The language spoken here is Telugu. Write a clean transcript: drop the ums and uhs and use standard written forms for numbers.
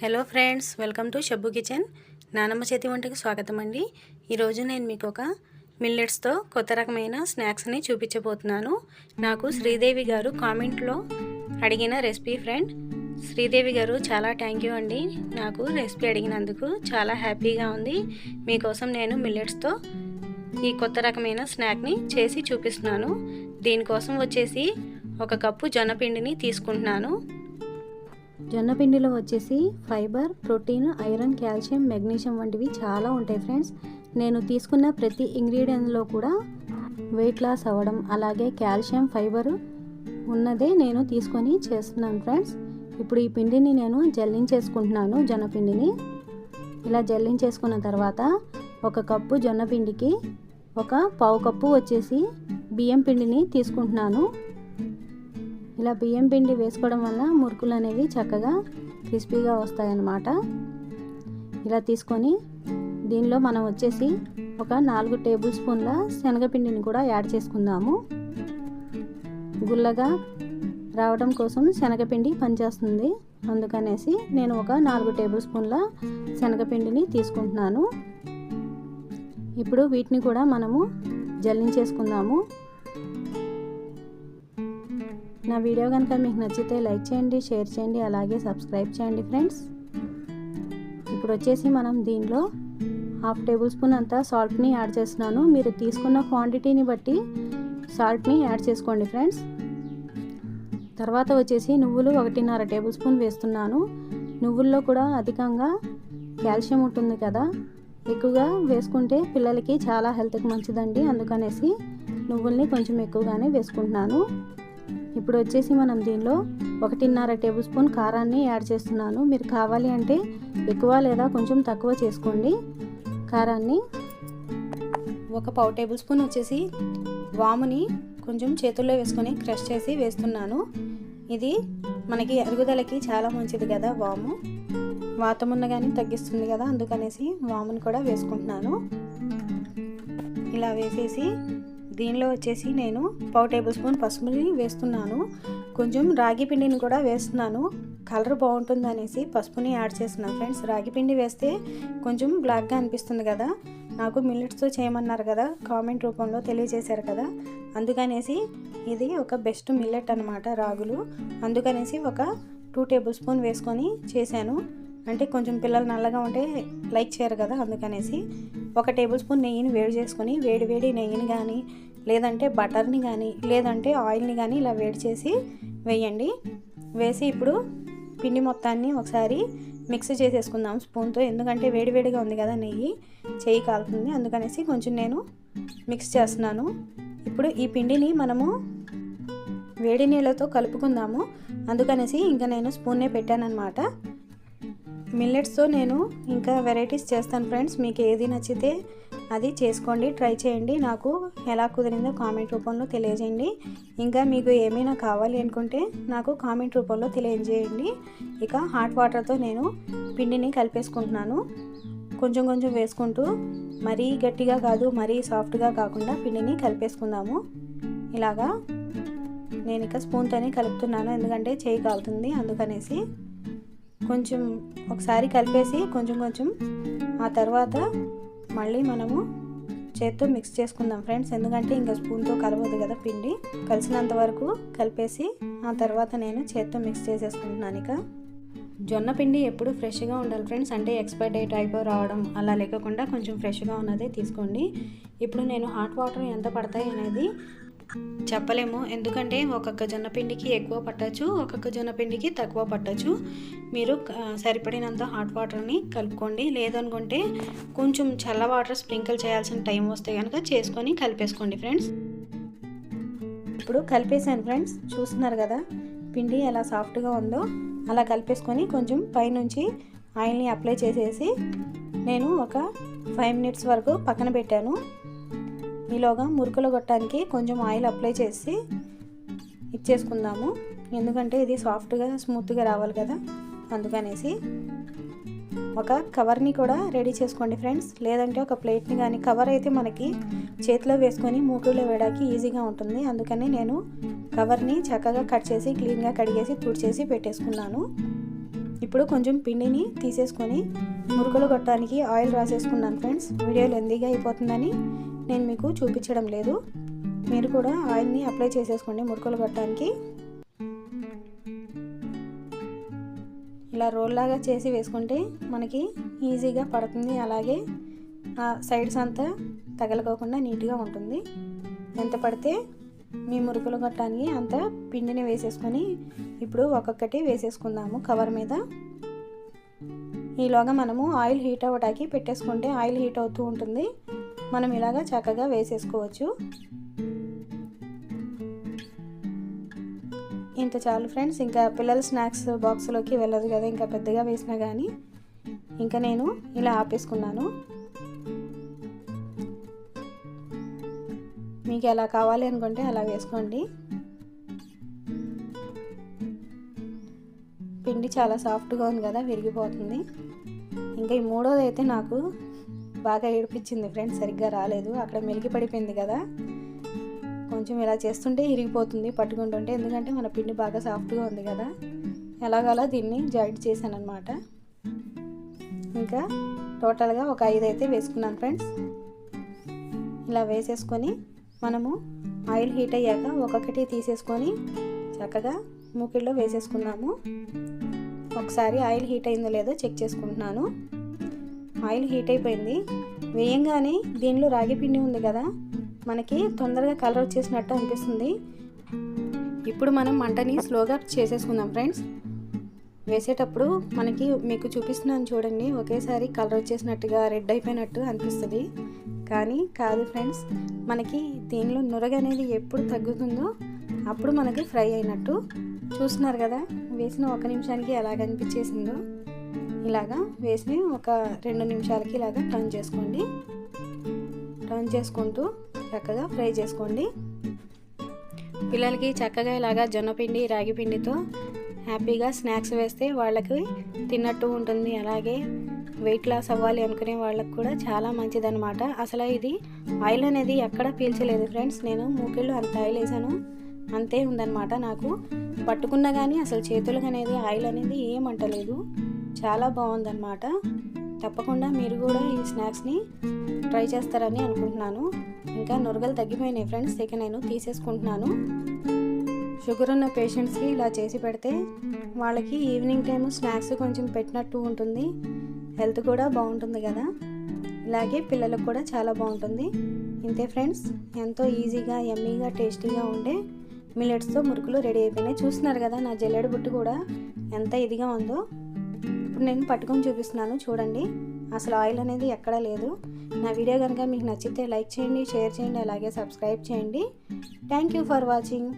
Hello friends, welcome to Shabbu kitchen. నానమ్మ చేతి వంటకి స్వాగతం అండి. ఈరోజు నేను మీకు ఒక మిల్లెట్స్తో కొత్త రకమైన స్నాక్స్ని చూపించబోతున్నాను. నాకు శ్రీదేవి గారు కామెంట్లో అడిగిన రెసిపీ ఫ్రెండ్. శ్రీదేవి గారు చాలా థ్యాంక్ యూ అండి. నాకు రెసిపీ అడిగినందుకు చాలా హ్యాపీగా ఉంది. మీకోసం నేను మిల్లెట్స్తో ఈ కొత్త రకమైన స్నాక్ని చేసి చూపిస్తున్నాను. దీనికోసం వచ్చేసి 1 కప్పు జొన్నపిండిని తీసుకుంటున్నాను. జొన్నపిండిలో వచ్చేసి fibre, protein, iron, calcium, magnesium వంటివి చాలా ఉంటాయి ఫ్రెండ్స్. నేను తీసుకున్న ప్రతి ఇంగ్రీడియంట్లో కూడా వెయిట్ లాస్ అవ్వడం, అలాగే కాల్షియం, ఫైబర్ ఉన్నదే నేను తీసుకొని చేస్తున్నాను ఫ్రెండ్స్. ఇప్పుడు ఈ పిండిని నేను జల్లించేసుకుంటున్నాను. జొన్నపిండిని ఇలా జల్లించేసుకున్న తర్వాత 1 కప్పు జొన్నపిండికి 1/4 కప్పు వచ్చేసి బియ్యం పిండిని తీసుకుంటున్నాను. ఇలా బియ్యం పిండి వేసుకోవడం వల్ల మురుకులు అనేవి చక్కగా క్రిస్పీగా వస్తాయన్నమాట. ఇలా తీసుకొని దీనిలో మనం వచ్చేసి 4 టేబుల్ స్పూన్ల శనగపిండిని కూడా యాడ్ చేసుకుందాము. గుల్లగా రావడం కోసం శనగపిండి పనిచేస్తుంది. అందుకనేసి నేను 4 టేబుల్ స్పూన్ల శనగపిండిని తీసుకుంటున్నాను. ఇప్పుడు వీటిని కూడా మనము జల్లించేసుకుందాము. నా వీడియో కనుక మీకు నచ్చితే లైక్ చేయండి, షేర్ చేయండి, అలాగే సబ్స్క్రైబ్ చేయండి ఫ్రెండ్స్. ఇప్పుడు వచ్చేసి మనం దీనిలో 1/2 టేబుల్ స్పూన్ అంతా సాల్ట్ని యాడ్ చేస్తున్నాను. మీరు తీసుకున్న క్వాంటిటీని బట్టి సాల్ట్ని యాడ్ చేసుకోండి ఫ్రెండ్స్. తర్వాత వచ్చేసి నువ్వులు 1.5 టేబుల్ స్పూన్ వేస్తున్నాను. నువ్వుల్లో కూడా అధికంగా కాల్షియం ఉంటుంది కదా, ఎక్కువగా వేసుకుంటే పిల్లలకి చాలా హెల్త్కి మంచిదండి. అందుకనేసి నువ్వుల్ని కొంచెం ఎక్కువగానే వేసుకుంటున్నాను. ఇప్పుడు వచ్చేసి మనం దీనిలో 1.5 టేబుల్ స్పూన్ కారాన్ని యాడ్ చేస్తున్నాను. మీరు కావాలి అంటే ఎక్కువ లేదా కొంచెం తక్కువ చేసుకోండి కారాన్ని. 1/4 టేబుల్ స్పూన్ వచ్చేసి వాముని కొంచెం చేతుల్లో వేసుకొని క్రష్ చేసి వేస్తున్నాను. ఇది మనకి అరుగుదలకి చాలా మంచిది కదా వాము. వాతమున్న కానీ తగ్గిస్తుంది కదా, అందుకనేసి వాముని కూడా వేసుకుంటున్నాను. ఇలా వేసేసి దీనిలో వచ్చేసి నేను 1/4 టేబుల్ స్పూన్ పసుపుని వేస్తున్నాను. కొంచెం రాగి పిండిని కూడా వేస్తున్నాను. కలర్ బాగుంటుంది అనేసి పసుపుని యాడ్ చేస్తున్నాను ఫ్రెండ్స్. రాగి పిండి వేస్తే కొంచెం బ్లాక్గా అనిపిస్తుంది కదా. నాకు మిల్లెట్స్తో చేయమన్నారు కదా, కామెంట్ రూపంలో తెలియజేశారు కదా, అందుకనేసి ఇది ఒక బెస్ట్ మిల్లెట్ అనమాట రాగులు. అందుకనేసి 2 టేబుల్ స్పూన్ వేసుకొని చేశాను. అంటే కొంచెం పిల్లలు నల్లగా ఉంటే లైక్ చేయరు కదా, అందుకనేసి 1 టేబుల్ స్పూన్ నెయ్యిని వేడి చేసుకొని వేడి నెయ్యిని కానీ లేదంటే బటర్ని కానీ లేదంటే ఆయిల్ని కానీ ఇలా వేడి చేసి వేయండి. వేసి ఇప్పుడు పిండి మొత్తాన్ని ఒకసారి మిక్స్ చేసేసుకుందాం స్పూన్తో. ఎందుకంటే వేడిగా ఉంది కదా, నెయ్యి చేయి కాలుతుంది, అందుకనేసి కొంచెం నేను మిక్స్ చేస్తున్నాను. ఇప్పుడు ఈ పిండిని మనము వేడి నీళ్ళతో కలుపుకుందాము. అందుకనేసి ఇంకా నేను స్పూన్నే పెట్టానన్నమాట. మిల్లెట్స్తో నేను ఇంకా వెరైటీస్ చేస్తాను ఫ్రెండ్స్. మీకు ఏది నచ్చితే అది చేసుకోండి, ట్రై చేయండి. నాకు ఎలా కుదిరిందో కామెంట్ రూపంలో తెలియజేయండి. ఇంకా మీకు ఏమైనా కావాలి అనుకుంటే నాకు కామెంట్ రూపంలో తెలియజేయండి. ఇక హాట్ వాటర్తో నేను పిండిని కలిపేసుకుంటున్నాను. కొంచెం వేసుకుంటూ మరీ గట్టిగా కాదు, మరీ సాఫ్ట్గా కాకుండా పిండిని కలిపేసుకుందాము. ఇలాగా నేను ఇక స్పూన్తోనే కలుపుతున్నాను, ఎందుకంటే చేయి కాలుతుంది, అందుకనేసి కొంచెం ఒకసారి కలిపేసి కొంచెం ఆ తర్వాత మళ్ళీ మనము చేత్తో మిక్స్ చేసుకుందాం ఫ్రెండ్స్. ఎందుకంటే ఇంకా స్పూన్తో కలవదు కదా పిండి. కలిసినంత వరకు కలిపేసి ఆ తర్వాత నేను చేత్తో మిక్స్ చేసేసుకుంటున్నాను. ఇక జొన్న పిండి ఎప్పుడు ఫ్రెష్గా ఉండాలి ఫ్రెండ్స్. అంటే ఎక్స్పైర్ డేట్ అయిపోయి రావడం అలా లేకుండా కొంచెం ఫ్రెష్గా ఉన్నదే తీసుకోండి. ఇప్పుడు నేను హాట్ వాటర్ ఎంత పడతాయి అనేది చెప్పలేము, ఎందుకంటే ఒక్కొక్క జొన్నపిండికి ఎక్కువ పట్టచ్చు, ఒక్కొక్క జొన్నపిండికి తక్కువ పట్టచ్చు. మీరు సరిపడినంత హాట్ వాటర్ని కలుపుకోండి. లేదనుకుంటే కొంచెం చల్ల వాటర్ స్ప్రింకిల్ చేయాల్సిన టైం వస్తే కనుక చేసుకొని కలిపేసుకోండి ఫ్రెండ్స్. ఇప్పుడు కలిపేసాను ఫ్రెండ్స్, చూస్తున్నారు కదా పిండి ఎలా సాఫ్ట్గా ఉందో. అలా కలిపేసుకొని కొంచెం పైనుంచి ఆయిల్ని అప్లై చేసేసి నేను 5 మినిట్స్ వరకు పక్కన పెట్టాను. ఈలోగా మురుకులు కొట్టడానికి కొంచెం ఆయిల్ అప్లై చేసి ఇచ్చేసుకుందాము. ఎందుకంటే ఇది సాఫ్ట్గా స్మూత్గా రావాలి కదా, అందుకనేసి కవర్ని కూడా రెడీ చేసుకోండి ఫ్రెండ్స్. లేదంటే ఒక ప్లేట్ని కానీ, కవర్ అయితే మనకి చేతిలో వేసుకొని మూకుల్లో వేయడానికి ఈజీగా ఉంటుంది. అందుకని నేను కవర్ని చక్కగా కట్ చేసి క్లీన్గా కడిగేసి తుడిచేసి పెట్టేసుకున్నాను. ఇప్పుడు కొంచెం పిండిని తీసేసుకొని మురుకులు కొట్టడానికి ఆయిల్ రాసేసుకున్నాను ఫ్రెండ్స్. వీడియో లెందీగా అయిపోతుందని నేను మీకు చూపించడం లేదు. మీరు కూడా ఆయిల్ని అప్లై చేసేసుకోండి మురుకులు కొట్టడానికి. ఇలా రోల్ లాగా చేసి వేసుకుంటే మనకి ఈజీగా పడుతుంది. అలాగే సైడ్స్ అంతా తగలకోకుండా నీట్గా ఉంటుంది. ఎంత పడితే మీ మురుకులు కొట్టడానికి అంత పిండిని వేసేసుకొని ఇప్పుడు ఒక్కొక్కటి వేసేసుకుందాము కవర్ మీద. ఈలోగా మనము ఆయిల్ హీట్ అవ్వడానికి పెట్టేసుకుంటే ఆయిల్ హీట్ అవుతూ ఉంటుంది. మనం ఇలాగా చక్కగా వేసేసుకోవచ్చు. ఇంత చాలు ఫ్రెండ్స్. ఇంకా పిల్లల స్నాక్స్ బాక్స్లోకి వెళ్ళదు కదా, ఇంకా పెద్దగా వేసినా కానీ. ఇంకా నేను ఇలా ఆపేసుకున్నాను. మీకు ఎలా కావాలి అనుకుంటే అలా వేసుకోండి. పిండి చాలా సాఫ్ట్గా ఉంది కదా, విరిగిపోతుంది. ఇంకా ఈ మూడోది అయితే నాకు బాగా ఏడిపించింది ఫ్రెండ్స్. సరిగ్గా రాలేదు, అక్కడ మెలికి పడిపోయింది కదా. కొంచెం ఇలా చేస్తుంటే ఇరిగిపోతుంది పట్టుకుంటుంటే, ఎందుకంటే మన పిండి బాగా సాఫ్ట్గా ఉంది కదా. ఎలాగలా దీన్ని జాయింట్ చేశాను అనమాట. ఇంకా టోటల్గా ఒక 5 అయితే వేసుకున్నాను ఫ్రెండ్స్. ఇలా వేసేసుకొని మనము ఆయిల్ హీట్ అయ్యాక ఒక్కొక్కటి తీసేసుకొని చక్కగా మూకిళ్ళలో వేసేసుకున్నాము. ఒకసారి ఆయిల్ హీట్ అయిందో లేదో చెక్ చేసుకుంటున్నాను. ఆయిల్ హీట్ అయిపోయింది. వేయంగానే దీనిలో రాగి పిండి ఉంది కదా, మనకి తొందరగా కలర్ వచ్చేసినట్టు అనిపిస్తుంది. ఇప్పుడు మనం మంటని స్లోగా చేసేసుకుందాం ఫ్రెండ్స్. వేసేటప్పుడు మీకు చూపిస్తున్నాను చూడండి, ఒకేసారి కలర్ వచ్చేసినట్టుగా రెడ్ అయిపోయినట్టు అనిపిస్తుంది. కానీ కాదు ఫ్రెండ్స్, మనకి దీనిలో నురగ అనేది ఎప్పుడు తగ్గుతుందో అప్పుడు మనకి ఫ్రై అయినట్టు. చూస్తున్నారు కదా, వేసిన 1 నిమిషానికి ఎలా కనిపించేసిందో. ఇలాగా వేసి ఒక 2 నిమిషాలకి ఇలాగా టర్న్ చేసుకోండి. టర్న్ చేసుకుంటూ చక్కగా ఫ్రై చేసుకోండి. పిల్లలకి చక్కగా ఇలాగా జొన్నపిండి రాగి పిండితో హ్యాపీగా స్నాక్స్ వేస్తే వాళ్ళకి తిన్నట్టు ఉంటుంది. అలాగే వెయిట్ లాస్ అవ్వాలి అనుకునే వాళ్ళకి కూడా చాలా మంచిదన్నమాట. అసలు ఇది ఆయిల్ అనేది ఎక్కడ పీల్చలేదు ఫ్రెండ్స్. నేను మూకిళ్ళు అంత ఆయిల్ వేసాను, అంతే ఉందన్నమాట. నాకు పట్టుకున్నా కానీ అసలు చేతులకు అనేది ఆయిల్ అనేది ఏమంటలేదు. చాలా బాగుందన్నమాట. తప్పకుండా మీరు కూడా ఈ స్నాక్స్ని ట్రై చేస్తారని అనుకుంటున్నాను. ఇంకా నురగలు తగ్గిపోయినాయి ఫ్రెండ్స్. ఇక నేను తీసేసుకుంటున్నాను. షుగర్ ఉన్న పేషెంట్స్కి ఇలా చేసి పెడితే వాళ్ళకి ఈవినింగ్ టైము స్నాక్స్ కొంచెం పెట్టినట్టు ఉంటుంది. హెల్త్ కూడా బాగుంటుంది కదా. ఇలాగే పిల్లలకు కూడా చాలా బాగుంటుంది. ఇంతే ఫ్రెండ్స్, ఎంతో ఈజీగా యమ్మీగా టేస్టీగా ఉండే మిల్లెట్స్తో మురుకులు రెడీ అయిపోయినాయి. చూస్తున్నారు కదా నా జల్లెడ బుట్టు కూడా ఎంత ఇదిగా ఉందో. ఇప్పుడు నేను పట్టుకొని చూపిస్తున్నాను చూడండి. అసలు ఆయిల్ అనేది ఎక్కడా లేదు. నా వీడియో కనుక మీకు నచ్చితే లైక్ చేయండి, షేర్ చేయండి, అలాగే సబ్స్క్రైబ్ చేయండి. Thank you for watching.